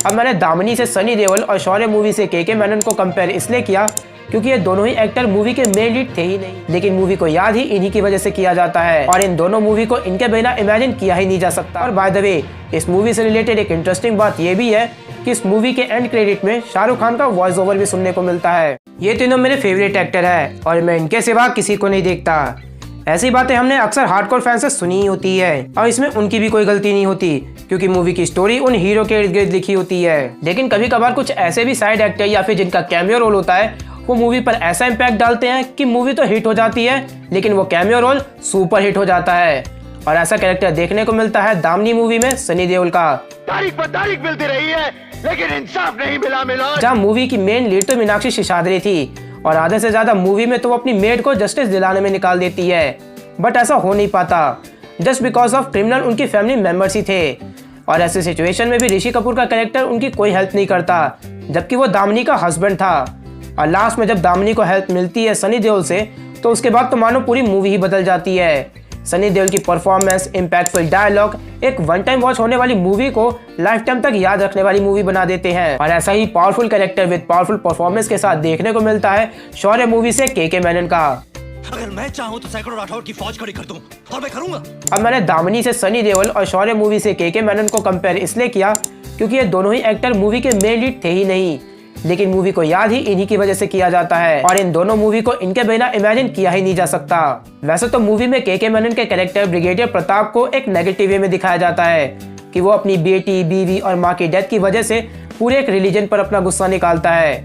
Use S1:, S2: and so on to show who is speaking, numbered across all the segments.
S1: अब मैंने दामिनी से सनी देओल और शौर्य मूवी से के मेनन को कंपेयर इसलिए किया क्योंकि ये दोनों ही एक्टर मूवी के मेन लीड थे ही नहीं, लेकिन मूवी को याद ही इन्हीं की वजह से किया जाता है और इन दोनों मूवी को इनके बिना इमेजिन किया ही नहीं जा सकता। और बाय द वे, इस मूवी से रिलेटेड एक इंटरेस्टिंग बात ये भी है कि इस मूवी के एंड क्रेडिट में शाहरुख खान का वॉइस ओवर भी सुनने को मिलता है। ये तीनों मेरे फेवरेट एक्टर है और मैं इनके सिवा किसी को नहीं देखता। ऐसी बातें हमने अक्सर हार्डकोर फैन से सुनी ही होती है और इसमें उनकी भी कोई गलती नहीं होती क्योंकि मूवी की स्टोरी उन हीरो के इर्द गिर्द लिखी होती है। लेकिन कभी कभार कुछ ऐसे भी साइड एक्टर या फिर जिनका कैमियो रोल होता है वो मूवी पर ऐसा इम्पैक्ट डालते हैं कि मूवी तो हिट हो जाती है लेकिन वो कैमियो रोल सुपर हिट हो जाता है। और ऐसा कैरेक्टर देखने को मिलता है दामिनी मूवी में सनी देओल का।
S2: तारीख पर तारीख मिलती रही है लेकिन इंसाफ नहीं मिला।
S1: जहाँ मूवी की मेन लीड तो मीनाक्षी सिसाद्री थी और आधे से ज्यादा मूवी में तो वो अपनी मेड को जस्टिस दिलाने में निकाल देती है, बट ऐसा हो नहीं पाता जस्ट बिकॉज ऑफ क्रिमिनल उनकी फैमिली मेंबर्स ही थे। और ऐसे सिचुएशन में भी ऋषि कपूर का कैरेक्टर उनकी कोई हेल्प नहीं करता जबकि वो दामिनी का हस्बैंड था। और लास्ट में जब दामिनी को हेल्प मिलती है सनी देओल से तो उसके बाद तो मानो पूरी मूवी ही बदल जाती है। सनी देओल की परफॉर्मेंस, इम्पैक्टफुल डायलॉग एक वन टाइम वॉच होने वाली मूवी को लाइफ टाइम तक याद रखने वाली मूवी बना देते हैं। और ऐसा ही powerful character with powerful performance के साथ देखने को मिलता है शौर्य मूवी से के मेनन का।
S2: अगर मैं चाहूं तो सैकड़ों राठौर की फौज खड़ी कर दूं और मैं करूंगा।
S1: अब मैंने दामिनी से सनी देओल और शौर्य मूवी से के मेनन को कंपेयर इसलिए किया क्योंकि ये दोनों ही एक्टर मूवी के मेन लीड थे ही नहीं, लेकिन मूवी को याद ही इन्हीं की वजह से किया जाता है और इन दोनों मूवी को इनके बिना इमेजिन किया ही नहीं जा सकता। वैसे तो मूवी में के मेनन के कैरेक्टर ब्रिगेडियर प्रताप को एक नेगेटिव वे में दिखाया जाता है कि वो अपनी बेटी, बीवी और माँ की डेथ की वजह से पूरे एक रिलीजन पर अपना गुस्सा निकालता है।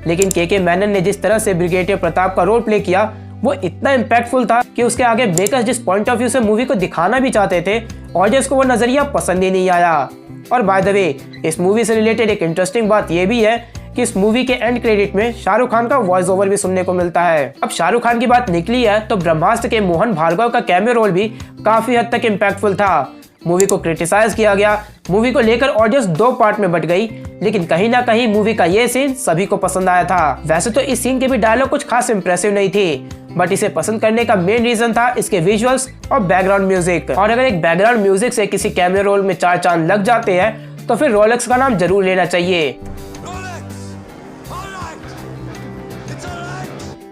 S1: लेकिन के मेनन ने जिस तरह से ब्रिगेडियर प्रताप का रोल प्ले किया वो इतना इम्पैक्टफुल था कि उसके आगे मेकर्स जिस पॉइंट ऑफ व्यू से मूवी को दिखाना भी चाहते थे ऑडियंस को वो नजरिया पसंद ही नहीं आया। और बाय द वे, इस मूवी से रिलेटेड एक इंटरेस्टिंग बात ये भी है कि इस मूवी के एंड क्रेडिट में शाहरुख खान का वॉइस ओवर भी सुनने को मिलता है। अब शाहरुख खान की बात निकली है तो ब्रह्मास्त्र के मोहन भार्गव का कैमियो रोल भी काफी हद तक इम्पैक्टफुल था। मूवी को क्रिटिसाइज किया गया, मूवी को लेकर ऑडियंस दो पार्ट में बट गई, लेकिन कहीं ना कहीं मूवी का ये सीन सभी को पसंद आया था। वैसे तो इस सीन के भी डायलॉग कुछ खास इंप्रेसिव नहीं थी, बट इसे पसंद करने का मेन रीजन था इसके विजुअल्स और बैकग्राउंड म्यूजिक। और अगर एक बैकग्राउंड म्यूजिक से किसी कैमियो रोल में चार चांद लग जाते हैं तो फिर रोलेक्स का नाम जरूर लेना चाहिए,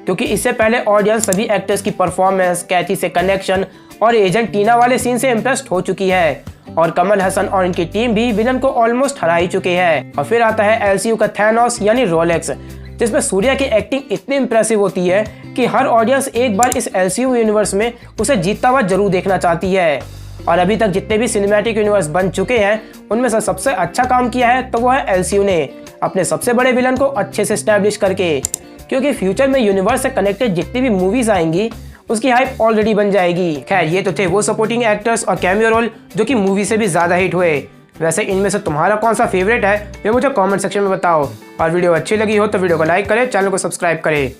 S1: क्योंकि इससे पहले ऑडियंस सभी एक्टर्स की परफॉर्मेंस, कैथी से कनेक्शन और एजेंट टीना वाले सीन से इम्प्रेस्ड हो चुकी है और कमल हसन और इनकी टीम भी विलन को ऑलमोस्ट हरा ही चुके हैं। और फिर आता है एलसीयू का थैनोस यानी रोलेक्स, जिसमें सूर्या की एक्टिंग इतनी इम्प्रेसिव होती है कि हर ऑडियंस एक बार इस एलसीयू यूनिवर्स में उसे जीतता हुआ जरूर देखना चाहती है। और अभी तक जितने भी सिनेमैटिक यूनिवर्स बन चुके हैं उनमें से सबसे अच्छा काम किया है तो वो है एलसीयू ने अपने सबसे बड़े विलन को अच्छे से एस्टैब्लिश करके, क्योंकि फ्यूचर में यूनिवर्स से कनेक्टेड जितनी भी मूवीज आएंगी उसकी हाइप ऑलरेडी बन जाएगी। खैर, ये तो थे वो सपोर्टिंग एक्टर्स और कैमियो रोल जो कि मूवी से भी ज्यादा हिट हुए। वैसे इनमें से तुम्हारा कौन सा फेवरेट है ये मुझे कमेंट सेक्शन में बताओ और वीडियो अच्छी लगी हो तो वीडियो को लाइक करें, चैनल को सब्सक्राइब करें।